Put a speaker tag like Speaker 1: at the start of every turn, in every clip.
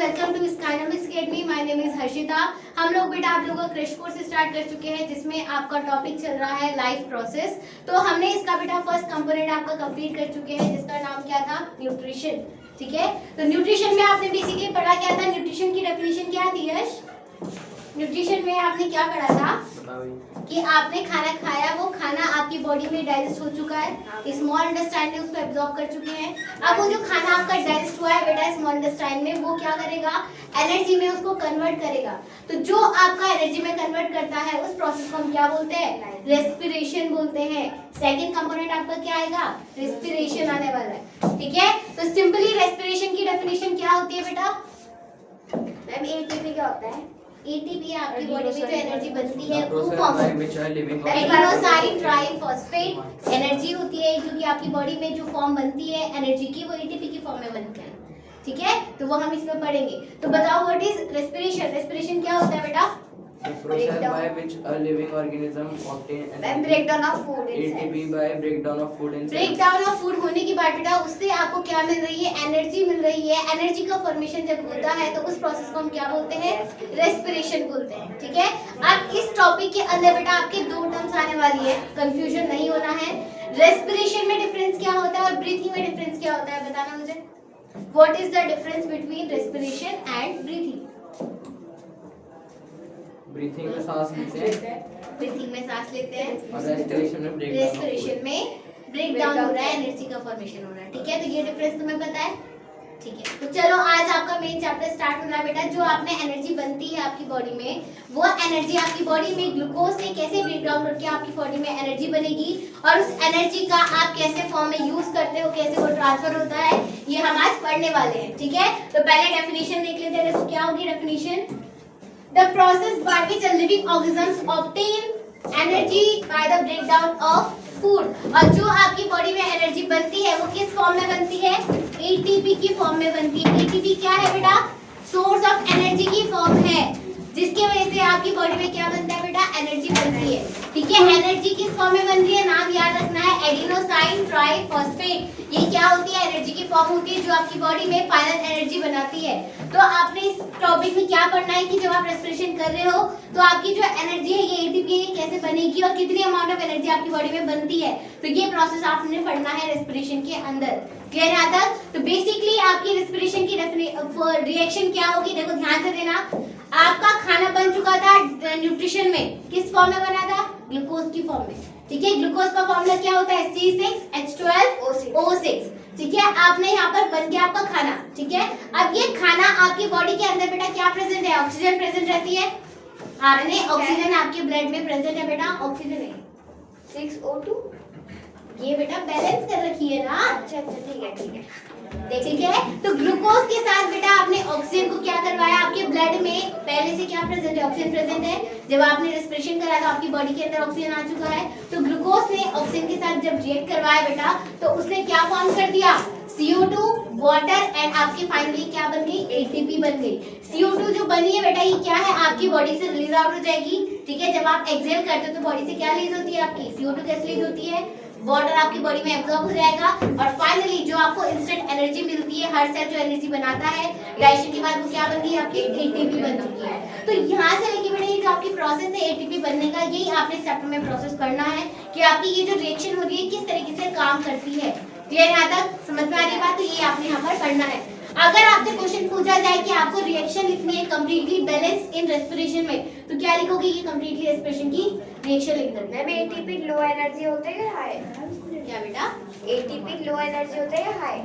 Speaker 1: Welcome to Skynomics academy. My name is Harshita. हम लोग बेटा आप लोगों का क्रैश कोर्स स्टार्ट कर चुके हैं जिसमें आपका टॉपिक चल रहा है लाइफ प्रोसेस। तो हमने इसका बेटा फर्स्ट कंपोनेंट आपका कंप्लीट कर चुके हैं जिसका नाम क्या था, न्यूट्रिशन। ठीक है, तो न्यूट्रिशन में आपने बेसिकली पढ़ा क्या था, न्यूट्रिशन की डेफिनेशन क्या थी यश? न्यूट्रिशन में आपने क्या पढ़ा था कि आपने खाना खाया, वो खाना आपकी बॉडी में डाइजेस्ट हो चुका है, स्मॉल इंटेस्टाइन ने उसको एब्जॉर्ब कर चुके हैं। अब वो जो खाना आपका डाइजेस्ट हुआ है बेटा स्मॉल इंटेस्टाइन में, वो क्या करेगा, एनर्जी में उसको कन्वर्ट करेगा। तो जो आपका एनर्जी में कन्वर्ट करता है उस प्रोसेस को हम क्या बोलते हैं, रेस्पिरेशन बोलते हैं। सेकंड कंपोनेंट आपका क्या आएगा, रेस्पिरेशन आने वाला है। ठीक है, तो सिंपली रेस्पिरेशन की डेफिनेशन क्या होती है बेटा? मैम एटीपी क्या होता है? एटीपी आपकी बॉडी में जो एनर्जी बनती है वो फॉर्म एडिनोसाइन ट्राइफॉस्फेट एनर्जी होती है जो कि आपकी बॉडी में जो फॉर्म बनती है एनर्जी की, वो एटीपी की फॉर्म में बनती है। ठीक है, तो वो हम इसमें पढ़ेंगे। तो बताओ व्हाट इज रेस्पिरेशन? रेस्पिरेशन क्या होता है बेटा?
Speaker 2: The process by which a living organism obtain energy.
Speaker 1: breakdown of food
Speaker 2: ATP by breakdown of food inside.
Speaker 1: breakdown of food होने के बाद बेटा उससे आपको क्या मिल रही है, एनर्जी मिल रही है। एनर्जी का फॉर्मेशन जब होता है तो उस प्रोसेस को हम क्या बोलते हैं, रेस्पिरेशन बोलते हैं। ठीक है, अब इस टॉपिक के अंदर बेटा आपके दो टर्म्स आने वाली है, कंफ्यूजन नहीं होना है। रेस्पिरेशन में डिफरेंस क्या होता है और ब्रीथिंग में डिफरेंस क्या होता है, बताना मुझे। What is the difference between respiration and breathing?
Speaker 2: Breathing में सांस लेते हैं,
Speaker 1: ब्रीथिंग में सांस लेते हैं
Speaker 2: और रेस्पिरेशन में
Speaker 1: ब्रेक डाउन हो रहा है, एनर्जी का फॉर्मेशन हो रहा है। ठीक है, तो ये डिफरेंस तुम्हें पता है। ठीक है, तो चलो आज आपका मेन चैप्टर स्टार्ट हो रहा है बेटा। जो आपने एनर्जी बनती है आपकी बॉडी में, वो एनर्जी आपकी बॉडी में ग्लूकोज से कैसे ब्रेक डाउन करके आपकी बॉडी में एनर्जी बनेगी और उस एनर्जी का आप कैसे फॉर्म में यूज करते हो, कैसे वो ट्रांसफर होता है, ये हम आज पढ़ने वाले हैं। ठीक है, तो पहले डेफिनेशन देख लेते हैं। देखो क्या होगी definition, the process by which a living organisms obtain energy by the breakdown of food। और जो आपकी बॉडी में एनर्जी बनती है वो किस फॉर्म में बनती है, एटीपी की फॉर्म में बनती है। एटीपी क्या है बेटा, सोर्स ऑफ एनर्जी की फॉर्म है जिसकी वजह से आपकी बॉडी में क्या बनता है बेटा, एनर्जी बनती है। ठीक है, एनर्जी किस फॉर्म में बनती है, नाम याद रखना है, एडिनोसाइन ट्राइफॉस्फेट। ये क्या होती है, एनर्जी की फॉर्म होती है जो आपकी बॉडी में फाइनल एनर्जी बनाती है। तो आपने इस टॉपिक में क्या पढ़ना है कि जब आप रेस्पिरेशन कर रहे हो तो आपकी जो एनर्जी है ये एटीपी है, कैसे बनेगी और कितनी अमाउंट ऑफ एनर्जी आपकी बॉडी में बनती है। तो ये प्रोसेस आपने पढ़ना है रेस्पिरेशन के अंदर। क्लियर है आता? तो बेसिकली आपकी रेस्पिरेशन की रिएक्शन क्या होगी, देखो ध्यान से देना। आपका खाना बन चुका था न्यूट्रिशन में, किस फॉर्म में बना था, ग्लूकोज की फॉर्म में। ठीक है, ग्लूकोज का फॉर्मूला क्या होता है, C6H12O6। ठीक है, आपने यहाँ पर बन गया आपका खाना। ठीक है, अब ये खाना आपकी बॉडी के अंदर बेटा क्या प्रेजेंट है, ऑक्सीजन प्रेजेंट रहती है। आपने ऑक्सीजन आपके ब्लड में प्रेजेंट है बेटा, ऑक्सीजन है 6O2। ये बेटा बैलेंस कर रखी है ना। अच्छा ठीक है। ठीक है, तो ग्लूकोज के साथ बेटा आपने ऑक्सीजन को क्या करवाया, आपके ब्लड में पहले से क्या प्रेजेंट है, ऑक्सीजन प्रेजेंट है। जब आपने रेस्पिरेशन करा तो आपकी बॉडी के अंदर ऑक्सीजन आ चुका है। तो ग्लूकोज ने ऑक्सीजन के साथ जब रिएक्ट करवाया बेटा तो उसने क्या फॉर्म कर दिया, CO2 वाटर एंड आपकी फाइनली क्या बन गई, एटीपी बन गई। CO2 जो बनी है बेटा ये क्या है, आपकी बॉडी से रिलीज आउट हो जाएगी। ठीक है, जब आप एक्सहेल करते हो तो बॉडी से क्या रिलीज होती है, आपकी CO2 गैस रिलीज होती है, वाटर आपकी बॉडी में एब्जॉर्ब हो जाएगा और फाइनली जो आपको इंस्टेंट एनर्जी मिलती है, हर सेल जो एनर्जी बनाता है डाइजेशन के बाद वो क्या बन गई, आपकी एटीपी बन चुकी है। तो यहाँ से लेके बेटा ये जो आपकी प्रोसेस है एटीपी बनने का, यही आपने चैप्टर में प्रोसेस पढ़ना है कि आपकी ये जो रिएक्शन हो रही है किस तरीके से काम करती है। क्लियर है, यहाँ तक समझ में आ रही बात? तो ये आपने यहाँ पर पढ़ना है। अगर आपसे क्वेश्चन पूछा जाए कि आपको रिएक्शन लिखनी है कंप्लीटली बैलेंस इन रेस्पिरेशन में, तो क्या लिखोगे, ये कंप्लीटली रेस्पिरेशन की रिएक्शन लिख दो। मैम एटीपी लो एनर्जी होता है या हाई? क्या बेटा, एटीपी लो एनर्जी होता है या हाई?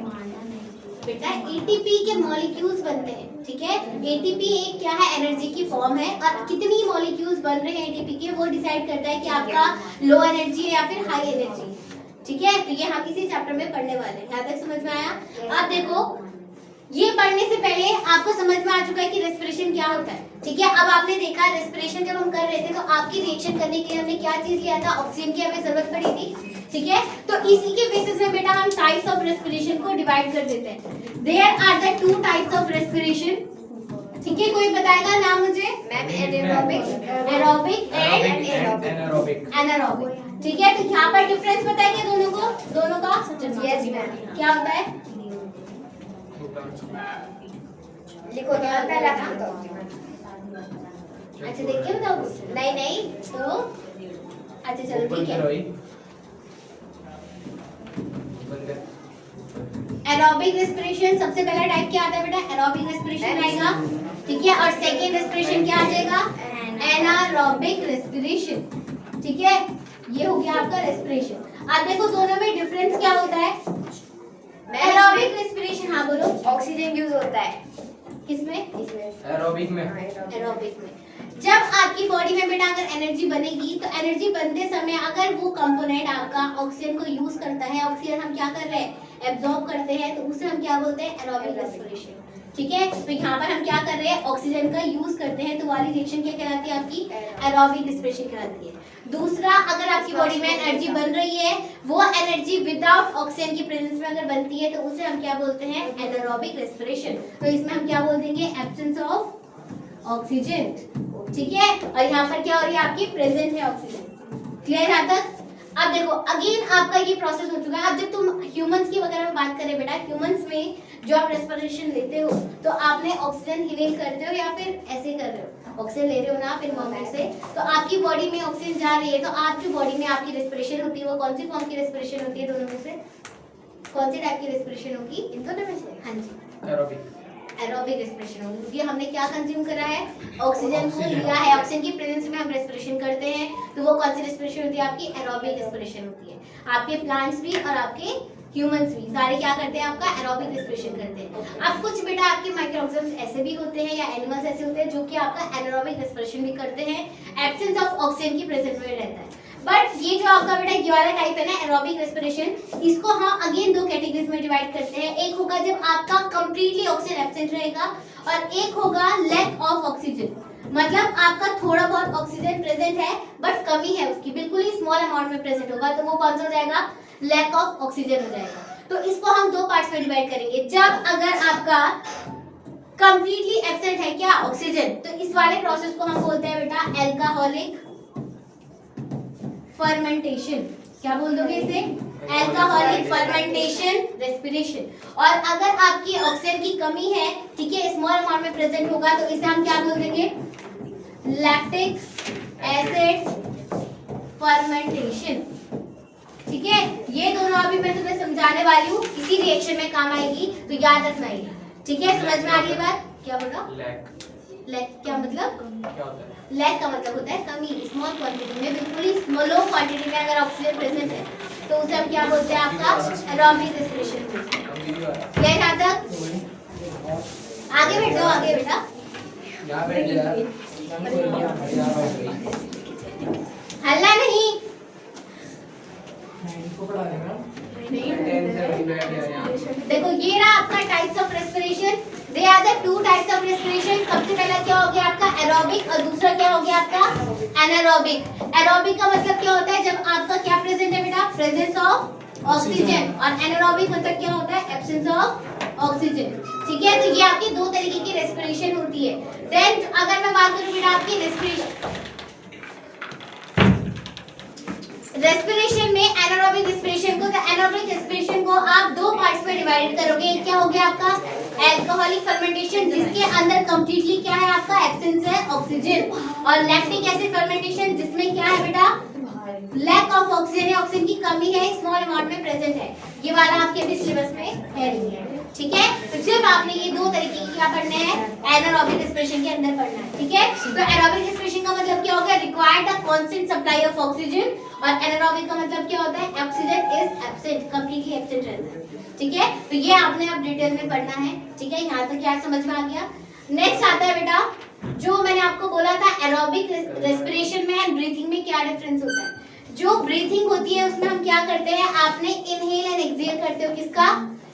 Speaker 1: बेटा एटीपी के मॉलिक्यूल्स बनते हैं। ठीक है, एटीपी एक क्या है, एनर्जी की फॉर्म है और कितनी मॉलिक्यूल्स बन रहे हैं एटीपी के वो डिसाइड करता है कि आपका लो एनर्जी है या फिर हाई एनर्जी। ठीक है, तो ये हम इसी चैप्टर में पढ़ने वाले हैं। यहाँ तक समझ में आया? अब देखो ये पढ़ने से पहले आपको समझ में आ चुका है कि रेस्पिरेशन क्या होता है। ठीक है, अब आपने देखा रेस्पिरेशन जब हम कर रहे थे तो आपकी रिएक्शन करने के लिए हमने क्या चीज लिया था, ऑक्सीजन की हमें जरूरत पड़ी थी। ठीक है, तो इसी के बेसिस में बेटा हम टाइप्स ऑफ रेस्पिरेशन को डिवाइड कर देते हैं। There are the 2 types of respiration. ठीक है, कोई बताएगा नाम मुझे? Ma'am aerobic and anaerobic. ठीक है, तो यहाँ पर डिफरेंस बताएंगे दोनों का? Yes ma'am. क्या होता है?
Speaker 3: लिखो तो पहला काम तो
Speaker 1: अच्छा देख के बताओ कुछ।
Speaker 3: नहीं
Speaker 1: तो अच्छा चलो ठीक है। एरोबिक रेस्पिरेशन सबसे पहला टाइप क्या आता है बेटा? एरोबिक रेस्पिरेशन आएगा, ठीक है। और सेकेंड रेस्पिरेशन क्या आ जाएगा? एनारोबिक रेस्पिरेशन, ठीक है। ये हो गया आपका रेस्पिरेशन। अब देखो दोनों में डिफरेंस क्या होता है? एरोबिक रेस्पिरेशन, हाँ बोलो।
Speaker 3: ऑक्सीजन यूज होता है
Speaker 1: किसमें?
Speaker 3: इसमें
Speaker 2: एरोबिक में।
Speaker 1: एरोबिक में जब आपकी बॉडी में बेटा अगर एनर्जी बनेगी तो एनर्जी बनते समय अगर वो कंपोनेंट आपका ऑक्सीजन को यूज करता है, ऑक्सीजन हम क्या कर रहे हैं? एब्जॉर्ब करते हैं, तो उसे हम क्या बोलते हैं? एरोबिक रेस्पिरेशन, ठीक है। तो यहाँ पर हम क्या कर रहे हैं? ऑक्सीजन का यूज करते हैं, तो वाली रिएक्शन क्या कहलाती है आपकी? एरोबिक रेस्पिरेशन कहलाती है। दूसरा, अगर आपकी बॉडी में एनर्जी बन रही है, वो एनर्जी विदाउट ऑक्सीजन की प्रेजेंस में अगर बनती है, तो उसे हम क्या बोलते हैं? Anaerobic respiration. तो इसमें हम क्या बोल देंगे? एब्सेंस ऑफ ऑक्सीजन, ठीक है। और यहाँ पर क्या हो रही है आपकी? प्रेजेंट है ऑक्सीजन। क्लियर है तक? अब देखो अगेन आपका ये प्रोसेस हो चुका है। अब जब तुम ह्यूमंस की वगैरह में बात करें बेटा, ह्यूमंस में जो आप रेस्पिरेशन लेते हो तो आपने ऑक्सीजन इनहेल करते हो या फिर ऐसे कर रहे हो? ऑक्सीजन ले रहे हो ना आप एनवायरनमेंट से, तो आपकी बॉडी में ऑक्सीजन जा रही है, तो आप जो बॉडी में आपकी रेस्पिरेशन होती है वो कौन सी फॉर्म की रेस्पिरेशन होती है? दोनों में से कौन सी टाइप की रेस्पिरेशन होगी? इन दोनों में से? हाँ जी,
Speaker 2: एरोबिक।
Speaker 1: एरोबिक रेस्पिरेशन होगी, क्योंकि हमने क्या कंज्यूम करा है? ऑक्सीजन को लिया है। ऑक्सीजन की प्रेजेंस में हम रेस्पिरेशन करते हैं, तो वो कौन सी रेस्पिरेशन होती है आपकी? एरोबिक रेस्पिरेशन होती है। आपके प्लांट्स भी और आपके ह्यूमंस भी सारे क्या करते हैं? आपका एरोबिक रेस्पिरेशन करते हैं। अब कुछ बेटा आपके माइक्रोऑर्गेनिज्म्स ऐसे भी होते हैं या एनिमल्स ऐसे होते हैं जो कि आपका एनारोबिक रेस्पिरेशन भी करते हैं, एब्सेंस ऑफ ऑक्सीजन की प्रेजेंस में रहता है। बट ये जो आपका बेटा ये वाला टाइप है ना एरोबिक रेस्पिरेशन, इसको हम अगेन दो कैटेगरीज में डिवाइड करते हैं। एक होगा जब आपका कंप्लीटली ऑक्सीजन एब्सेंट रहेगा, और एक होगा लैक ऑफ ऑक्सीजन, मतलब आपका थोड़ा बहुत ऑक्सीजन प्रेजेंट है बट कमी है उसकी, बिल्कुल ही स्मॉल अमाउंट में प्रेजेंट होगा, तो वो कौन सा हो जाएगा? लैक ऑफ ऑक्सीजन हो जाएगा। तो इसको हम दो पार्ट्स में डिवाइड करेंगे। जब अगर आपका कंप्लीटली एब्सेंट है क्या? ऑक्सीजन, तो इस वाले प्रोसेस को हम बोलते हैं बेटा अल्कोहलिक फर्मेंटेशन। क्या बोल दोगे इसे? Alcoholic fermentation respiration. और अगर आपकी ऑक्सीजन की कमी है, ठीक है, स्मॉल अमाउंट में प्रेजेंट होगा, तो इसे हम क्या बोल देंगे? लैक्टिक एसिड फर्मेंटेशन, ठीक है। ये दोनों अभी मैं तुम्हें समझाने वाली हूँ, इसी रिएक्शन में काम आएगी, तो याद रखना ही, ठीक है। समझ में आ रही है बात? क्या बोला? लैक क्या मतलब?
Speaker 2: क्या होता है?
Speaker 1: लैक का मतलब होता है कमी, स्मॉल क्वांटिटी में, बिल्कुल ही लो क्वांटिटी में अगर ऑक्सीजन प्रेजेंट है, तो उसे हम क्या बोलते हैं? आपका एरोबिक रेस्पिरेशन। क्या यहाँ तक? आगे बैठ जाओ, आगे बेटा।
Speaker 2: यहाँ बैठ जा।
Speaker 1: हल्ला नहीं। देखो ये रहा आपका types of respiration. They are the two types of respiration. सबसे पहला क्या हो गया आपका? एरोबिक, और दूसरा क्या हो गया आपका? एनारोबिक। एरोबिक का मतलब क्या होता है? जब आपका क्या प्रेजेंट है बेटा? Presence of oxygen. और एनारोबिक मतलब क्या होता है? एब्सेंस ऑफ ऑक्सीजन, ठीक है। तो ये आपकी दो तरीके की रेस्पिरेशन होती है। देन अगर मैं बात करूं बेटा आपकी रेस्पिरेशन में एनारोबिक रेस्पिरेशन को, तो एनारोबिक रेस्पिरेशन को आप दो पार्ट्स में डिवाइड करोगे। एक क्या हो गया आपका? अल्कोहलिक फर्मेंटेशन, जिसके अंदर कंप्लीटली क्या है आपका? एब्सेंस है ऑक्सीजन। और लैक्टिक एसिड फर्मेंटेशन, जिसमें क्या है बेटा? लैक ऑफ ऑक्सीजन है, ऑक्सीजन की कमी है, स्मॉल अमाउंट में प्रेजेंट है। ये वाला आपके भी सिलेबस में है नहीं है, ठीक है। तो जब आपने ये दो तरीके की क्या पढ़ना है? एनारोबिक रेस्पिरेशन के अंदर पढ़ना है, ठीक है। तो एरोबिक रेस्पिरेशन का मतलब क्या हो गया? Required a constant supply of oxygen. और एनारोबिक का मतलब क्या होता है? Oxygen is absent, completely absent रहता है, ठीक है। तो ये आपने अब डिटेल में पढ़ना है, ठीक है। यहाँ तक क्या समझ में आ गया? नेक्स्ट आता है बेटा, जो मैंने आपको बोला था एरोबिक रेस्पिरेशन में एंड ब्रीथिंग में क्या डिफरेंस होता है। जो ब्रीथिंग होती है उसमें हम क्या करते हैं? आपने इनहेल एंड एक्सहेल करते हो, किसका?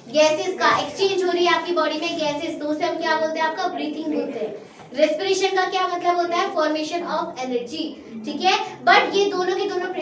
Speaker 1: गैसेस का एक्सचेंज हो रही है आपकी बॉडी में गैसेस, तो उसे हम क्या बोलते हैं? आपका ब्रीथिंग बोलते हैं। रेस्पिरेशन का क्या मतलब होता है? फॉर्मेशन ऑफ एनर्जी, ठीक है। बट ये दोनों के दोनों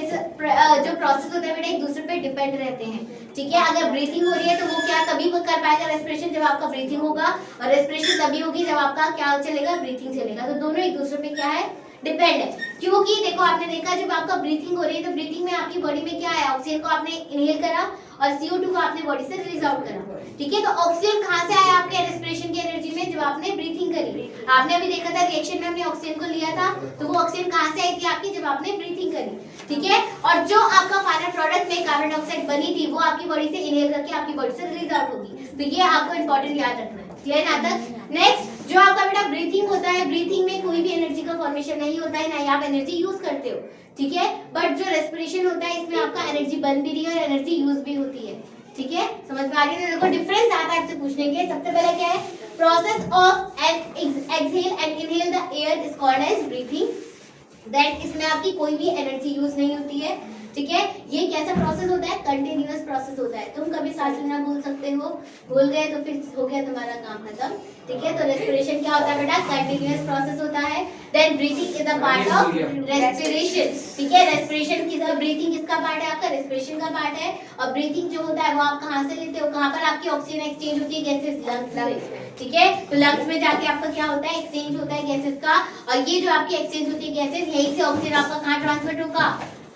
Speaker 1: जो प्रोसेस होते हैं बेटा एक दूसरे पे डिपेंड रहते हैं, ठीक है। अगर ब्रीथिंग हो रही है तो वो क्या तभी कर पाएगा रेस्पिरेशन जब आपका ब्रीथिंग होगा, और रेस्पिरेशन तभी होगी जब आपका क्या चलेगा? ब्रीथिंग चलेगा। तो दोनों एक दूसरे पे क्या है? डिपेंड है। क्योंकि देखो आपने देखा जब आपका ब्रीथिंग हो रही है तो ब्रीथिंग में आपकी बॉडी में क्या है? ऑक्सीजन को आपने इनहेल करा और CO2 को आपने बॉडी से रिलीज आउट करा, ठीक है। तो ऑक्सीजन कहाँ से आया आपके रेस्पिरेशन की एनर्जी में? जब आपने ब्रीथिंग नहीं। आपने अभी देखा था रिएक्शन में हमने ऑक्सीजन को लिया था, तो वो ऑक्सीजन कहाँ से आई थी आपकी, जब आपने ब्रीथिंग करी, ठीक है। और जो आपका फाइनल प्रोडक्ट में कार्बन डाइऑक्साइड बनी थी वो आपकी बॉडी से इनहेल करके आपकी बॉडी से रिलीज आउट होगी। तो ये आपको इंपॉर्टेंट याद रखना है, क्लियर ना तक। नेक्स्ट जो आपका बेटा ब्रीथिंग होता है, ब्रीथिंग में कोई भी एनर्जी का फॉर्मेशन नहीं होता है, ना ही आप एनर्जी यूज करते हो, ठीक है। बट जो रेस्पिरेशन होता है इसमें आपका एनर्जी बन भी रही है और एनर्जी यूज भी होती है, ठीक है। समझ में आ रही है। देखो डिफरेंस आता है आपसे पूछने के। सबसे पहले क्या है, process of exhale and inhale the air is called as breathing. That इसमें आपकी कोई भी एनर्जी यूज नहीं होती है, ठीक है। ये कैसा प्रोसेस होता है, कंटिन्यूअस प्रोसेस होता है। तुम कभी सांस लेना भूल सकते हो, भूल गए तो फिर हो गया तुम्हारा काम खत्म, ठीक है। तो रेस्पिरेशन क्या होता है बेटा, कंटिन्यूअस प्रोसेस होता है। Then breathing is a part of respiration, ठीक है। रेस्पिरेशन की ब्रीथिंग किसका पार्ट है, आपका रेस्पिरेशन का पार्ट है। और ब्रीथिंग जो होता है वो आप कहाँ से लेते हो, कहाँ पर आपकी ऑक्सीजन एक्सचेंज होती है, गैसेस, लंग्स में, ठीक है। तो लंग्स में जाके आपका क्या होता है, एक्सचेंज होता है गैसेस का। और ये जो आपकी एक्सचेंज होती है गैसेस, यही से ऑक्सीजन आपका कहाँ ट्रांसफर होगा,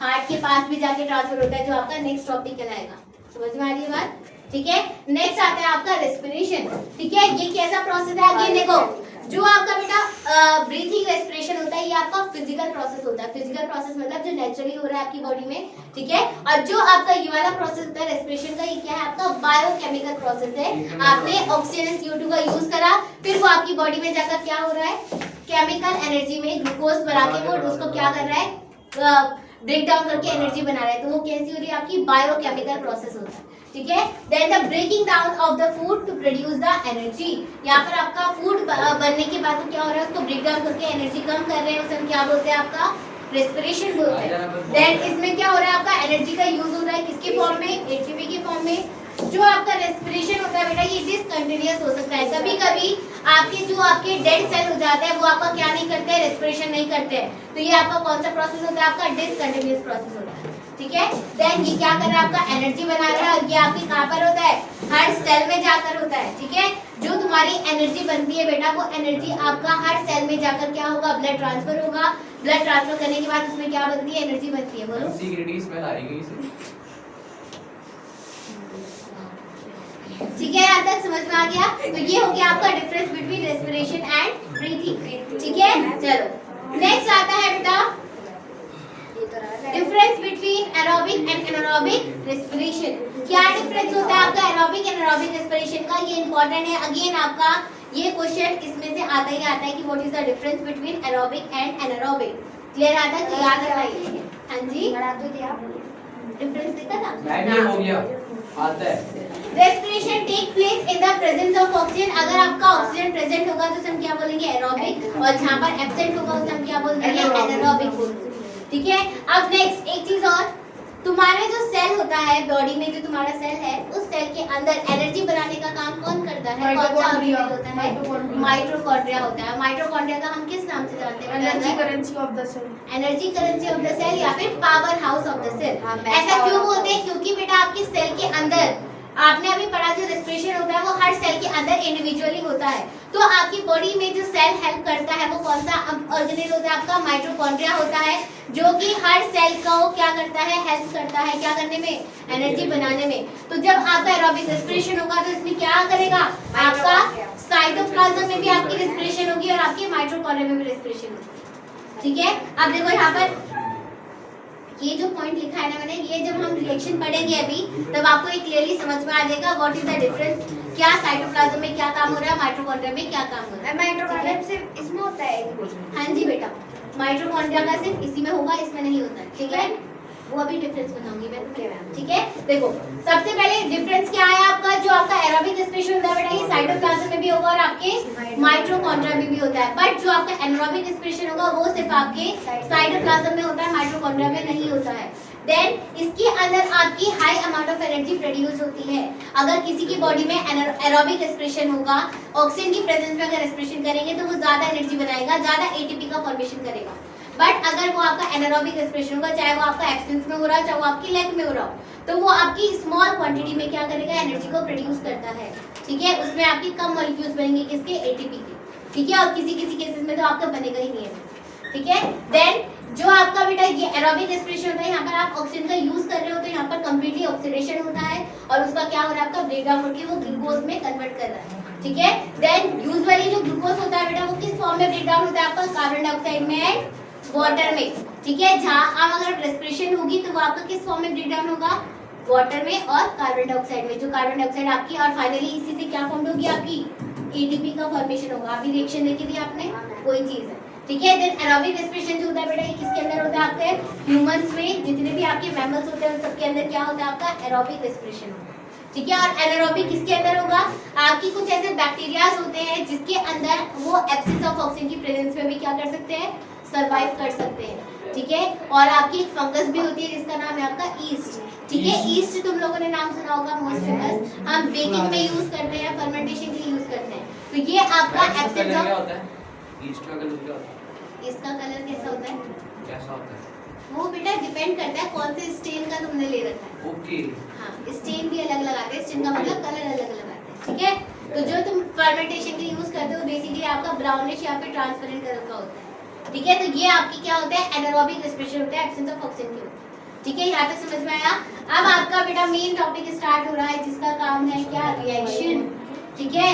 Speaker 1: हार्ट के पास भी जाके ट्रांसफर होता है, जो आपका नेक्स्ट टॉपिक कहलाएगा। समझ में आ रही है बात, ठीक है। नेक्स्ट आता है आपका रेस्पिरेशन, ठीक है। ये कैसा प्रोसेस है, अगेन देखो जो आपका बेटा ब्रीथिंग रेस्पिरेशन होता है ये आपका फिजिकल प्रोसेस होता है। फिजिकल प्रोसेस मतलब जो नेचुरली हो रहा है आपकी बॉडी में, ठीक है। और जो आपका ये वाला प्रोसेस होता है रेस्पिरेशन का, ये क्या है आपका बायोकेमिकल प्रोसेस है। आपने ऑक्सीजन CO2 का यूज करा, फिर वो आपकी बॉडी में जाकर क्या हो रहा है, केमिकल एनर्जी में ग्लूकोज बना के वो उसको क्या कर रहा है, ब्रेक डाउन करके एनर्जी बना रहा है। तो वो कैसी हो रही है, आपकी बायोकेमिकल प्रोसेस होता है, ठीक है। Then the breaking down of the food to produce the energy. यहाँ पर आपका फूड बनने के बाद तो क्या हो रहा है, उसको ब्रेक डाउन करके एनर्जी कम कर रहे हैं, उसे हम क्या बोलते हैं, आपका रेस्पिरेशन बोलते हैं। देन इसमें क्या हो रहा है, आपका एनर्जी का यूज हो रहा है किसके फॉर्म में, ATP के फॉर्म में। जो आपका रेस्पिरेशन होता है बेटा ये डिसकंटिन्यूअस हो सकता है। कभी कभी आपके जो आपके डेड सेल हो जाते हैं वो आपका क्या नहीं करते हैं, रेस्पिरेशन नहीं करते हैं। तो ये आपका कौन सा प्रोसेस होता है, आपका डिसकंटिन्यूअस प्रोसेस होता है, ठीक है। देन ये क्या कर रहा है, आपका एनर्जी बना रहा है। और ये आपके कहाँ पर होता है, हर सेल में जाकर होता है, ठीक है। जो तुम्हारी एनर्जी बनती है बेटा वो एनर्जी आपका हर सेल में जाकर क्या होगा, ब्लड ट्रांसफर होगा। ब्लड ट्रांसफर करने के बाद उसमें क्या बनती है, एनर्जी बनती है। बोलो
Speaker 2: सिगरेट स्मेल आ रही है,
Speaker 1: ठीक है। यहाँ तक समझ में आ गया। तो ये हो गया आपका difference between respiration and breathing, ठीक है। चलो नेक्स्ट आता है बेटा difference between aerobic and anaerobic respiration. क्या डिफरेंस होता है आपका एरोबिक एंड एनारोबिक रेस्पिरेशन का, ये इंपॉर्टेंट है। अगेन आपका ये क्वेश्चन इसमें से आता ही आता है कि what is the difference between aerobic and anaerobic. Clear आता है, तो याद रखिए। हाँ जी, डिफरेंस दिखा था,
Speaker 2: मैंने हो गया आता है।
Speaker 1: Respiration take place in the presence of oxygen. अगर आपका ऑक्सीजन प्रेजेंट होगा तो हम क्या बोलेंगे, एरोबिक। और जहाँ पर एब्सेंट होगा उसे हम क्या बोलेंगे, एनारोबिक बोलते हैं, ठीक है। अब नेक्स्ट एक चीज और, तुम्हारे जो सेल होता है बॉडी में, जो तुम्हारा सेल है उस सेल के अंदर एनर्जी बनाने का काम कौन करता है, कौन सा ऑर्गेनेल होता है, माइटोकॉन्ड्रिया होता है। माइटोकॉन्ड्रिया का हम किस नाम से जानते हैं,
Speaker 4: energy currency of the cell,
Speaker 1: energy currency of the cell या फिर power house of the cell. ऐसा क्यों बोलते हैं, क्योंकि बेटा आपके सेल के अंदर आपने अभी पढ़ा जो रेस्पिरेशन होता है वो हर सेल के अंदर इंडिविजुअली होता है। तो आपकी बॉडी में जो सेल हेल्प करता है वो कौन सा ऑर्गेनेल होता है, आपका माइटोकॉन्ड्रिया होता है, जो कि हर सेल को क्या करता है, हेल्प करता है क्या करने में, एनर्जी बनाने में। तो जब आपका एरोबिक रेस्पिरेशन होगा तो इसमें क्या करेगा, आपका साइटोप्लाज्म में भी आपकी रेस्पिरेशन होगी और आपके माइटोकॉन्ड्रिया में भी रेस्पिरेशन होगी, ठीक है। अब देखो यहाँ पर ये जो पॉइंट लिखा है ना मैंने, ये जब हम रिएक्शन पढ़ेंगे अभी तब आपको ये क्लियरली समझ में आ जाएगा व्हाट इज द डिफरेंस, क्या साइटोप्लाज्म में क्या काम हो रहा है, माइटोकॉन्ड्रिया में क्या काम हो रहा है।
Speaker 3: माइटोकॉन्ड्रिया सिर्फ इसमें होता है,
Speaker 1: हाँ जी बेटा, माइटोकॉन्ड्रिया का सिर्फ इसी में होगा, इसमें नहीं होता है, ठीक है। वो अभी डिफरेंस बताऊंगी मैं, ठीक है। देखो सबसे पहले डिफरेंस क्या है आपका, जो आपका एरोबिक रेस्पिरेशन होता है बेटा ये साइटोप्लाज्म में भी होगा और आपके माइटोकॉन्ड्रिया में भी होता है। बट जो आपका एनारोबिक रेस्पिरेशन होगा वो सिर्फ आपके साइटोप्लाज्म में होता है, माइटोकॉन्ड्रिया में नहीं होता है। देन इसके अंदर आपकी high amount of energy produce होती है। अगर किसी की बॉडी में एरोबिक रेस्पिरेशन होगा, ऑक्सीजन की प्रेजेंस में अगर रेस्पिरेशन करेंगे तो वो ज्यादा एनर्जी बनाएगा, ज्यादा ATP का फॉर्मेशन करेगा। बट अगर वो आपका एनारोबिक रेस्पिरेशन होगा, चाहे वो आपका एब्सेंस में हो रहा है चाहे वो आपकी लेग में हो रहा हो, तो वो आपकी स्मॉल क्वांटिटी में क्या करेगा, एनर्जी को प्रोड्यूस करता है, ठीक है। उसमें आपकी कम मॉलिक्यूल्स बनेंगे किसके, ATP के, ठीक है। और किसी किसी केसेस में तो आपका बनेगा ही नहीं है, ठीक है। देन जो आपका बेटा ये एरोबिक रेस्पिरेशन होता है, यहाँ पर आप ऑक्सीजन का यूज कर रहे हो तो यहाँ पर कंप्लीटली ऑक्सीडेशन होता है और उसका क्या हो रहा है, आपका ब्रेक डाउन होकर वो ग्लूकोज में कन्वर्ट कर रहा है, ठीक है। देन यूजुअली जो ग्लूकोज होता है बेटा वो फॉर्म में ब्रेक डाउन होता है आपका? कार्बन डाइऑक्साइड में एंड वाटर में, ठीक है। जहाँ अब अगर रेस्पिरेशन होगी तो वो आपका किस फॉर्म में ब्रेक डाउन होगा? वाटर में और कार्बन डाइऑक्साइड में। जो कार्बन डाइऑक्साइड आपकी, और फाइनली इसी से क्या फॉर्म होगी आपकी? एटीपी का फॉर्मेशन होगा। अभी रिएक्शन देखी थी आपने, कोई चीज है, ठीक है। देन एरोबिक रेस्पिरेशन जो होता है बेटा, ये किसके अंदर होता है? आपके ह्यूमंस में, जितने भी आपके मैमल्स होते हैं उन सबके अंदर क्या होता है? आपका एरोबिक रेस्पिरेशन होगा, ठीक है। और एनारोबिक किसके अंदर होगा? आपकी कुछ ऐसे बैक्टीरियाज होते हैं जिसके अंदर वो एब्सेंस ऑफ ऑक्सीजन की प्रेजेंस में भी क्या कर सकते हैं? सर्वाइव कर सकते हैं, ठीक है। और आपकी एक फंगस भी होती है जिसका नाम है आपका ईस्ट, ठीक है। ईस्ट तुम लोगों ने नाम सुना होगा, मोस्ट फेमस। हम बेकिंग में यूज करते हैं, फर्मेंटेशन के लिए यूज करते हैं। तो ये आपका एब्सेंस ऑफ
Speaker 2: ईस्ट का कलर क्या होता है?
Speaker 1: इसका कलर कैसा होता है?
Speaker 2: कैसा होता है?
Speaker 1: वो बेटा डिपेंड करता है कौन से स्टेन का तुमने ले रखा है।
Speaker 2: ओके।
Speaker 1: हाँ, स्टेन भी अलग लगाते हैं, स्टेन का मतलब कलर अलग अलग आते हैं, ठीक है। तो जो तुम फर्मेंटेशन के लिए यूज करते हो बेसिकली आपका ब्राउनिश या फिर ट्रांसपेरेंट कलर का होता है, ठीक है। तो ये आपकी क्या होता है? एनारोबिक रेस्पिरेशन होता है, एब्सेंस ऑफ ऑक्सीजन के होता है, ठीक है। यहाँ तक समझ में आया? अब आपका बेटा मेन टॉपिक स्टार्ट हो रहा है जिसका काम है क्या? रिएक्शन, ठीक है।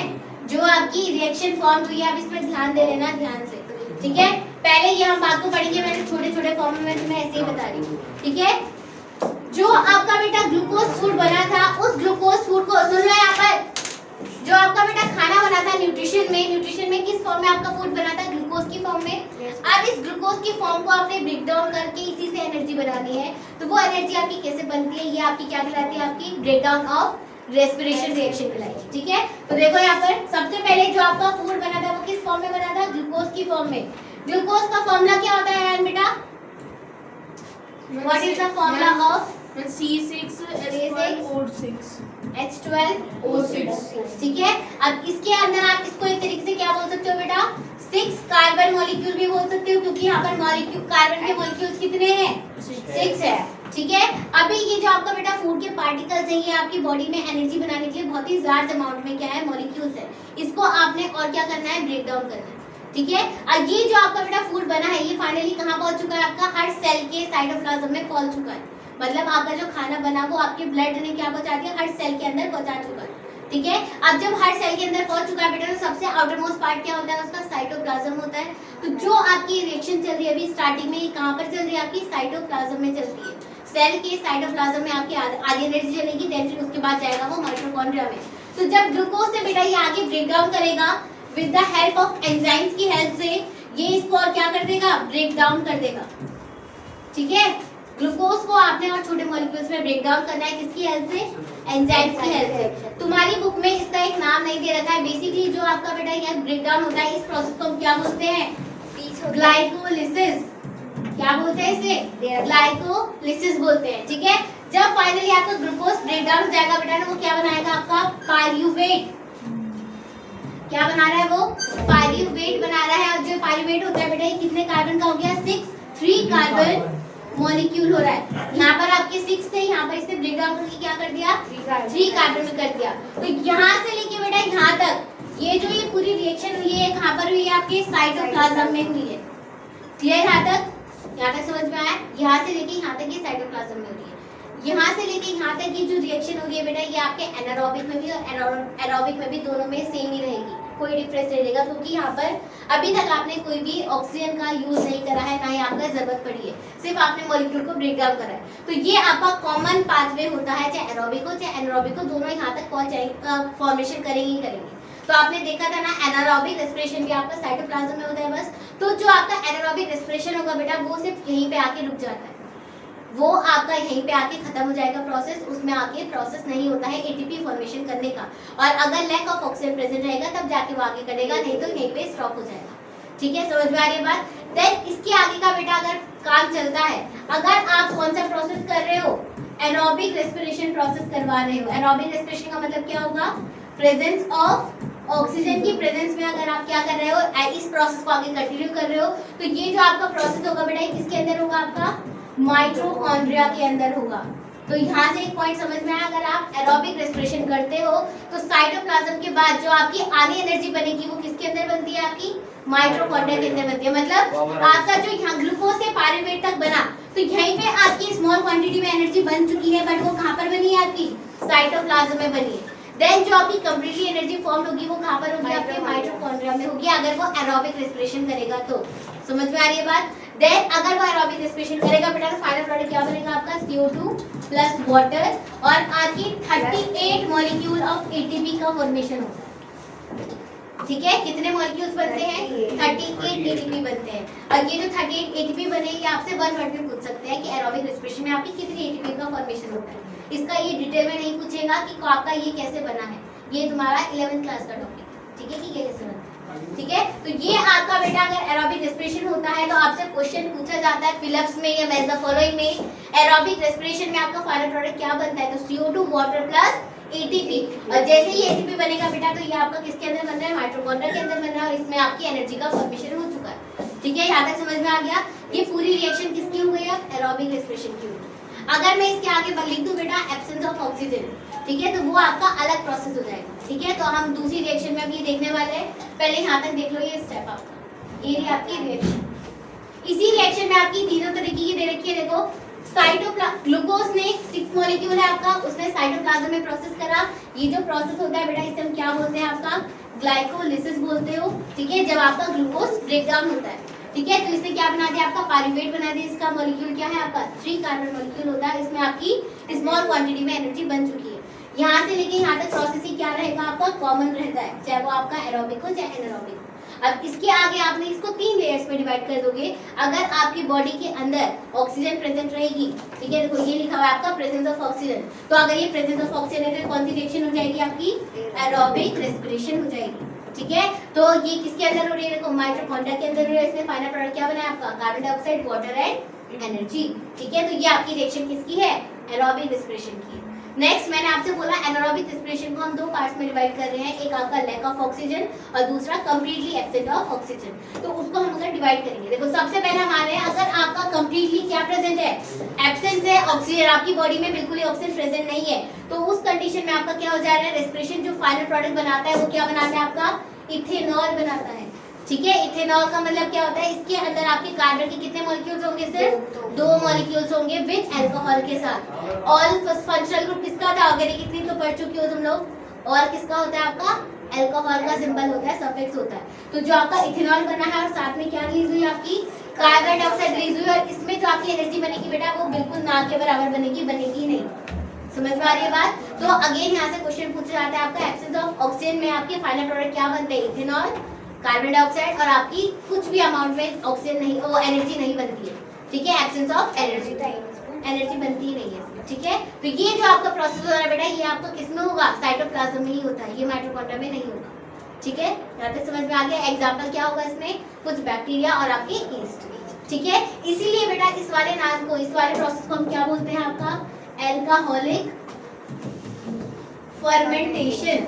Speaker 1: जो आपकी रिएक्शन फॉर्म हुई है, आप इसमें ध्यान दे लेना, ध्यान से, ठीक है। पहले ये हम बात को पढ़ेंगे, मैंने छोटे छोटे फॉर्म में तुम्हें ऐसे ही बता रही हूँ, ठीक है। जो आपका बेटा ग्लूकोज फूड बना था, उस ग्लूकोज फूड को सुन लो यहाँ पर, जो आपका बेटा खाना बना था न्यूट्रिशन में किस फॉर्म में आपका फूड बना था? ग्लूकोज की फॉर्म में। अब इस ग्लूकोज की फॉर्म को आपने ब्रेक डाउन करके इसी से एनर्जी बनानी है। तो वो एनर्जी आपकी कैसे बनती है? ये आपकी क्या कहलाती है? आपकी break down of respiration reaction कहलाएगी, ठीक है। तो देखो यहाँ पर सबसे पहले जो आपका फूड बना था वो किस फॉर्म में बना था? ग्लूकोज की फॉर्म में। ग्लूकोज का फॉर्मूला क्या होता है बेटा? What is the formula of H12O6, ठीक है। अब इसके अंदर आप इसको एक तरीके से क्या बोल सकते हो बेटा? 6 कार्बन मॉलिक्यूल भी बोल सकते हो, क्योंकि यहाँ पर मॉलिक्यूल, कार्बन के मॉलिक्यूल्स कितने हैं? 6 है, ठीक है। अभी ये जो आपका बेटा फूड के पार्टिकल्स हैं, ये आपकी बॉडी में एनर्जी बनाने के लिए बहुत ही लार्ज अमाउंट में क्या है? मॉलिक्यूल्स है। इसको आपने और क्या करना है? ब्रेक डाउन करना है, ठीक है। और ये जो आपका बेटा फूड बना है, ये फाइनली कहाँ पहुंच चुका है? आपका हर सेल के साइटोप्लाज्म में पहुंच चुका है। मतलब आपका जो खाना बना वो आपके ब्लड ने क्या पहुंचा दिया? हर सेल के अंदर पहुंचा चुका है, ठीक है। अब जब हर सेल के अंदर पहुंच चुका है बेटा, तो सबसे आउटर मोस्ट पार्ट क्या होता है? उसका साइटोप्लाज्म होता है। तो जो आपकी रिएक्शन चल रही है अभी स्टार्टिंग में, ये कहाँ पर चल रही है? आपकी साइटोप्लाज्म में चलती है। सेल के साइटोप्लाज्म में आपकी आधी एनर्जी चलेगी, देन फिर उसके बाद जाएगा वो माइटोकॉन्ड्रिया में। तो जब ग्लूकोज से बेटा ये आगे ब्रेक डाउन करेगा with the help of enzymes की हेल्प से, ये इसको और क्या कर देगा? ब्रेक डाउन कर देगा, ठीक है। ग्लूकोज को आपने और छोटे मॉलिक्यूल्स में ब्रेक डाउन करना है, किसकी हेल्प से? एंजाइम्स की हेल्प से। तुम्हारी बुक में इसका एक नाम नहीं दे रखा है। बेसिकली जो आपका बेटा ये ब्रेक डाउन होता है, इस प्रोसेस को हम क्या बोलते हैं? ग्लाइकोलिसिस। क्या बोलते हैं इसे? ग्लाइकोलिसिस बोलते हैं, ठीक है। जब फाइनली आपका ग्लूकोज ब्रेक डाउन हो जाएगा बेटा ना, वो क्या बनाएगा? आपका पायरुवेट। क्या बना रहा है वो? पायरुवेट बना रहा है। और जो पायरुवेट होता है बेटा, ये कितने कार्बन का हो गया? 3 कार्बन मॉलिक्यूल हो रहा है। यहाँ पर आपके 6 थे, यहाँ पर इससे ब्रेक डाउन करके क्या कर दिया? 3 कार्बन में कर दिया। तो यहाँ से लेके बेटा यहाँ तक ये जो ये पूरी रिएक्शन हुई है, कहाँ पर हुई है? आपके साइटोप्लाज्म में हुई है। क्लियर? यहाँ तक समझ में आया? यहाँ से लेके यहाँ तक ये साइटोप्लाज्म में हो रही है। यहाँ से लेके यहाँ तक की जो रिएक्शन हो रही है बेटा, ये आपके एनारोबिक में भी और एरोबिक में भी, दोनों में सेम ही रहेगी, कोई डिफरेंस नहीं रहेगा। क्योंकि यहाँ पर अभी तक आपने कोई भी ऑक्सीजन का यूज नहीं करा है, ना ही आपका जरूरत पड़ी है, सिर्फ आपने मॉलिक्यूल को ब्रेक डाउन करा है। तो ये आपका कॉमन पाथवे होता है, चाहे एरोबिक हो चाहे एनारोबिक हो, दोनों यहाँ तक पहुंच फॉर्मेशन करेंगे ही करेंगे। तो आपने देखा था ना, एनारोबिक रेस्पिरेशन भी आपका साइटोप्लाज्म में होता है बस। तो जो आपका एनारोबिक रेस्पिरेशन होगा बेटा, वो सिर्फ यहीं पे आके रुक जाता है, वो आपका यहीं पे आके खत्म हो जाएगा प्रोसेस। उसमें आगे प्रोसेस नहीं होता है एटीपी फॉर्मेशन करने का। और अगर लैक ऑफ ऑक्सीजन प्रेजेंट रहेगा तब जाके वो आगे करेगा, नहीं तो यहीं पे स्टॉप हो जाएगा, ठीक है। समझ में आ रही है बात? देन इसके आगे का बेटा अगर काम चलता है, अगर आप कौन सा प्रोसेस कर रहे हो? एनारोबिक रेस्पिरेशन प्रोसेस करवा रहे हो। एनारोबिक रेस्पिरेशन का मतलब क्या होगा? प्रेजेंस ऑफ ऑक्सीजन की प्रेजेंस में अगर आप क्या कर रहे हो, इस प्रोसेस को आगे कंटिन्यू कर रहे हो, तो ये जो आपका प्रोसेस होगा बेटा, किसके अंदर होगा? आपका माइटोकॉन्ड्रिया के अंदर होगा। तो यहाँ से एक पॉइंट समझ में आया, अगर आप एरोबिक रेस्पिरेशन करते हो तो साइटोप्लाज्म के बाद जो आपकी आधी एनर्जी बनेगी वो किसके अंदर बनती है? आपकी माइटोकॉन्ड्रिया के अंदर बनती है। मतलब आपका जो यहाँ ग्लूकोज से पायरुवेट तक बना, तो यहीं पे आपकी स्मॉल क्वांटिटी में एनर्जी बन चुकी है, बट वो कहाँ पर बनी है? आपकी साइटोप्लाज्म में बनी है। देन जो आपकी कंप्लीटली एनर्जी फॉर्म होगी वो कहाँ पर होगी, आपके माइटोकॉन्ड्रिया में होगी, अगर वो एरोबिक रेस्पिरेशन करेगा तो। समझ में आ रही है बात? देन अगर वो एरोबिक रेस्पिरेशन करेगा बेटा तो फाइनल प्रोडक्ट क्या बनेगा आपका, CO2 प्लस वाटर, और आपकी 38 मॉलिक्यूल ऑफ ATP का फॉर्मेशन होता है। ठीक है, कितने मॉलिक्यूल्स बनते हैं, 38 ATP बनते हैं। और ये जो 38 ATP बने, ये आपसे 1 वर्ड में पूछ सकते हैं कि एरोबिक रेस्पिरेशन में आपकी कितनी ATP का फॉर्मेशन होता है। इसका ये डिटेल में नहीं पूछेगा कि आपका ये कैसे बना है, ये तुम्हारा 11th क्लास का टॉपिक है। ठीक है, कि ये कैसे बनता है। ठीक है, तो ये आपका बेटा अगर एरोबिक रेस्पिरेशन होता है तो आपसे क्वेश्चन पूछा जाता है फिलिप्स में या मैच द फॉलोइंग में एरोबिक रेस्पिरेशन में आपका फाइनल प्रोडक्ट क्या बनता है, तो CO2 वाटर प्लस ATP। और जैसे ही ATP बनेगा बेटा तो ये आपका किसके अंदर बन रहा है, माइटोकॉन्ड्रिया के अंदर बन रहा है, और इसमें आपकी एनर्जी का फॉर्मेशन हो चुका है। ठीक है, यहाँ तक समझ में आ गया। ये पूरी रिएक्शन किसकी हो गई, अब एरोबिक रेस्पिरेशन की होगी। अगर मैं इसके आगे लिख दूं बेटा एब्सेंस ऑफ ऑक्सीजन, ठीक है, तो वो आपका अलग प्रोसेस हो जाएगा। ठीक है, तो हम दूसरी रिएक्शन में अभी देखने वाले हैं। पहले यहाँ तक देख लो ये स्टेप आपका, ये आपकी रिएक्शन। इसी रिएक्शन में आपकी तीनों तरीके की दे रखी है, देखो ग्लूकोज ने 6 मॉलिक्यूल है आपका, उसने साइटोप्लाज्म में प्रोसेस करा। ये जो प्रोसेस होता है बेटा इसे हम क्या बोलते हैं, आपका ग्लाइकोलिसिस बोलते हो। ठीक है, जब आपका ग्लूकोज ब्रेक डाउन होता है। ठीक है, तो इसने क्या बना दिया, आपका पाइरुवेट बना दिया। इसका मॉलिक्यूल क्या है आपका 3 कार्बन मॉलिक्यूल होता है। इसमें आपकी स्मॉल क्वांटिटी में एनर्जी बन चुकी है। यहाँ से लेके यहाँ तक प्रोसेस ही क्या रहेगा, आपका कॉमन रहता है, चाहे वो आपका एरोबिक हो चाहे एनारोबिक हो। अब इसके आगे आपने इसको 3 लेयर्स में डिवाइड कर दोगे। अगर आपकी बॉडी के अंदर ऑक्सीजन प्रेजेंट रहेगी, ठीक है, देखो ये लिखा हुआ है आपका प्रेजेंस ऑफ ऑक्सीजन, तो अगर ये प्रेजेंस ऑफ ऑक्सीजन है तो कौन सी रिएक्शन हो जाएगी, आपकी एरोबिक रेस्पिरेशन हो जाएगी। ठीक है, तो ये किसके अंदर हो रही है, देखो माइटोकॉन्ड्रिया के अंदर हो रही है। इसमें फाइनल प्रोडक्ट क्या बना है आपका, carbon dioxide, water and energy. ठीक है, तो ये आपकी रिएक्शन किसकी है, एरोबिक रेस्पिरेशन की है। नेक्स्ट मैंने आपसे बोला एनारोबिक रेस्पिरेशन को हम 2 पार्ट्स में डिवाइड कर रहे हैं, एक आपका लैक ऑफ ऑक्सीजन और दूसरा कंप्लीटली एब्सेंट ऑफ ऑक्सीजन। तो उसको हम अगर डिवाइड करेंगे, देखो सबसे पहले हमारे अगर आपका कंप्लीटली क्या प्रेजेंट है, एब्सेंस है ऑक्सीजन, आपकी बॉडी में बिल्कुल ही ऑक्सीजन प्रेजेंट नहीं है, तो उस कंडीशन में आपका क्या हो जा रहा है, रेस्पिरेशन जो फाइनल प्रोडक्ट बनाता है वो क्या बनाता है, आपका इथेनॉल बनाता है। ठीक है, इथेनॉल का मतलब क्या होता है, इसके अंदर आपके कार्बन के कितने मॉलिक्यूल्स होंगे, सिर्फ 2 मॉलिक्यूल्स होंगे विद अल्कोहल के साथ। ऑल फंक्शनल ग्रुप किसका था, ऑर्गेनिक इतनी तो पढ़ चुकी हो तुम लोग। और किसका होता है, आपका अल्कोहल का सिंबल होता है, सफिक्स होता है। तो जो आपका इथेनॉल बना है और साथ में क्या रिलीज हुई, आपकी कार्बन डाइऑक्साइड रिलीज हुई, और इसमें जो आपकी एनर्जी बनेगी बेटा वो बिल्कुल ना के बराबर बनेगी नहीं। समझ में आ रही है बात? तो अगेन यहाँ से क्वेश्चन पूछा जाता है, आपका एब्सेंस ऑफ ऑक्सीजन में आपके फाइनल प्रोडक्ट क्या बनते हैं, इथेनॉल, कार्बन डाइऑक्साइड, और आपकी कुछ भी अमाउंट में ऑक्सीजन नहीं, वो एनर्जी नहीं बनती है। ठीक है, एब्सेंस ऑफ एनर्जी बनती ही नहीं है। ठीक है, तो ये जो आपका प्रोसेस हो रहा है बेटा ये आपका किसमें होगा, साइटोप्लाज्म में ही होता है, ये माइटोकॉन्ड्रिया में नहीं होगा। ठीक है, यहाँ तक समझ में आ गया। एग्जाम्पल क्या होगा इसमें, कुछ बैक्टीरिया और आपके ईस्ट। ठीक है, इसीलिए बेटा इस वाले नाम को, इस वाले प्रोसेस को हम क्या बोलते हैं, आपका अल्कोहलिक फर्मेंटेशन।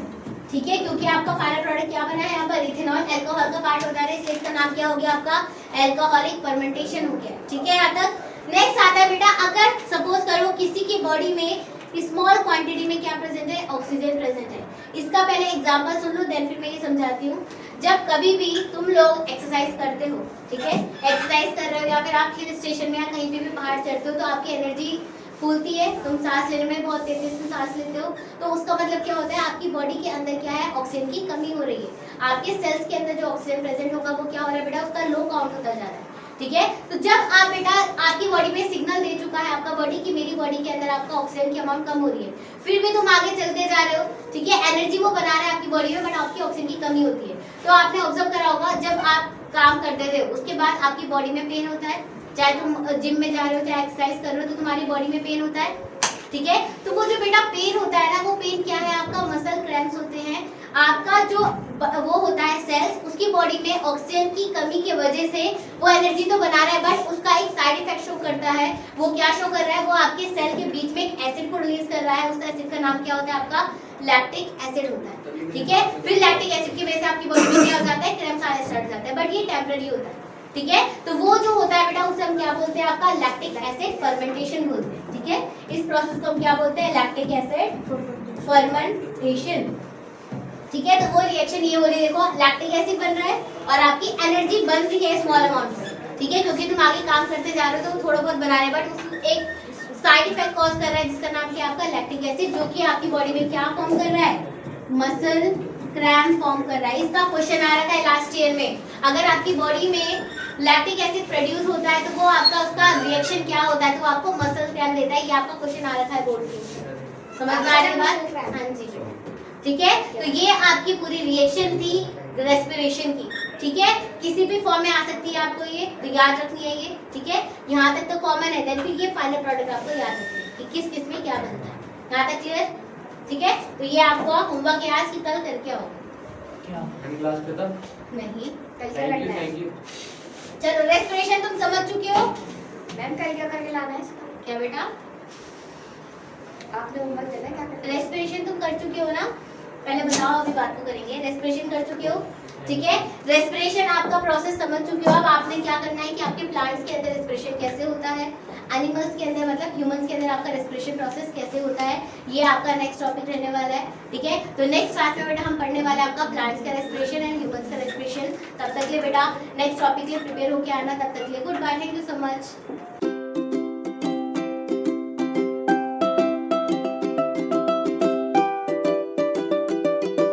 Speaker 1: ठीक है, क्योंकि आपका फाइनल प्रोडक्ट क्या बना है, यहाँ पर इथेनॉल, अल्कोहल का पार्ट होता है, इसलिए इसका नाम क्या हो गया, आपका अल्कोहलिक फर्मेंटेशन हो गया। ठीक है, यहाँ तक। नेक्स्ट आता है बेटा, अगर सपोज करो किसी की बॉडी में स्मॉल क्वांटिटी में क्या प्रेजेंट है, ऑक्सीजन प्रेजेंट है। इसका पहले एग्जांपल सुन लो, देन फिर मैं ये समझाती हूँ। जब कभी भी तुम लोग एक्सरसाइज करते हो, ठीक है, एक्सरसाइज कर रहे हो या फिर आप हिल स्टेशन में या कहीं पे भी पहाड़ चढ़ते हो, तो आपकी एनर्जी फूलती है, तुम सांस लेने में बहुत तेजी से सांस लेते हो, तो उसका मतलब क्या होता है, आपकी बॉडी के अंदर क्या है, ऑक्सीजन की कमी हो रही है। आपके सेल्स के अंदर जो ऑक्सीजन प्रेजेंट होगा वो क्या हो रहा है बेटा, उसका लो काउंट होता जा रहा है। ठीक है, तो जब आप बेटा आपकी बॉडी में सिग्नल दे चुका है आपका बॉडी की मेरी बॉडी के अंदर आपका ऑक्सीजन की अमाउंट कम हो रही है, फिर भी तुम आगे चलते जा रहे हो। ठीक है, एनर्जी वो बना रहा है आपकी बॉडी में, बट आपकी ऑक्सीजन की कमी होती है। तो आपने ऑब्जर्व करा होगा, जब आप काम करते थे उसके बाद आपकी बॉडी में पेन होता है, चाहे तुम जिम में जा रहे हो चाहे एक्सरसाइज कर रहे हो, तो तुम्हारी बॉडी में पेन होता है। ठीक है, तो वो जो बेटा पेन होता है ना, वो पेन क्या है, आपका मसल क्रैम्प्स होते हैं। आपका जो वो होता है सेल्स, उसकी बॉडी में ऑक्सीजन की कमी की वजह से वो एनर्जी तो बना रहा है, बट उसका एक साइड इफेक्ट शो करता है। वो क्या शो कर रहा है, वो आपके सेल के बीच में एक एसिड को रिलीज कर रहा है। उस एसिड का नाम क्या होता है, आपका लैक्टिक एसिड होता है। ठीक है, फिर लैक्टिक एसिड की वजह से आपकी बॉडी में क्या हो जाता है, क्रैम्प्स आने स्टार्ट हो जाता है, बट ये टेम्पररी होता है। ठीक है, तो वो जो होता है बेटा उसे हम क्या बोलते हैं, आपका लैक्टिक एसिड फर्मेंटेशन बोलते हैं। ठीक है, इस प्रोसेस को हम क्या बोलते हैं, लैक्टिक एसिड फर्मेंटेशन। ठीक है, तो वो रिएक्शन ये हो रही है, देखो लैक्टिक एसिड बन रहा है और आपकी एनर्जी बन रही है स्मॉल अमाउंट में। ठीक है, क्योंकि तुम आगे काम करते जा रहे हो तो थोड़ा बहुत बना रहे हैं, बट उसमें एक साइड इफेक्ट कॉज कर रहा है जिसका नाम क्या, आपका लैक्टिक एसिड, जो कि आपकी बॉडी में क्या फॉर्म कर रहा है, मसल क्रैम्प फॉर्म कर रहा है। इसका क्वेश्चन आ रहा था लास्ट ईयर में, अगर आपकी बॉडी में लैक्टिक एसिड प्रोड्यूस होता है तो वो आपका उसका रिएक्शन क्या होता है, तो आपको मसल क्रैम्प देता है। ये आपका क्वेश्चन आ रहा था बोर्ड में, समझ में आ रही बात? हाँ जी, ठीक है। तो ये आपकी पूरी रिएक्शन थी रेस्पिरेशन की, ठीक है। किसी भी फॉर्म में आ सकती है आपको ये, तो याद रखनी है ये, ठीक है। यहाँ तक तो कॉमन है, देन फिर ये फाइनल प्रोडक्ट आपको याद रखनी है कि किस किस में क्या बनता है। यहाँ तक क्लियर, ठीक है। तो ये आपको होमवर्क है आज की, कल करके आओ।
Speaker 2: क्या क्लास पे था?
Speaker 1: नहीं,
Speaker 3: कल क्या करना है?
Speaker 2: Thank you.
Speaker 1: चलो रेस्पिरेशन तुम समझ चुके हो?
Speaker 3: मैम कल क्या करके लाना है इसका?
Speaker 1: क्या बेटा?
Speaker 3: आपने होमवर्क देना है, क्या करना है?
Speaker 1: रेस्पिरेशन तुम कर चुके हो ना? पहले बताओ, अभी बात तो करेंगे। रेस्पिरेशन कर चुके हो, ठीक है। रेस्पिरेशन आपका प्रोसेस समझ चुके हो। अब आपने क्या करना है कि आपके प्लांट्स के अंदर रेस्पिरेशन कैसे होता है, एनिमल्स के अंदर मतलब ह्यूमंस के अंदर आपका रेस्पिरेशन प्रोसेस कैसे होता है, ये आपका नेक्स्ट टॉपिक रहने वाला है, ठीक है। तो नेक्स्ट क्लास में बेटा हम पढ़ने वाले हैं आपका प्लांट्स का रेस्पिरेशन एंड ह्यूमंस का रेस्पिरेशन। तब तक के लिए बेटा नेक्स्ट टॉपिक के लिए प्रिपेयर होकर आना। तब तक के लिए good bye, thank you so much.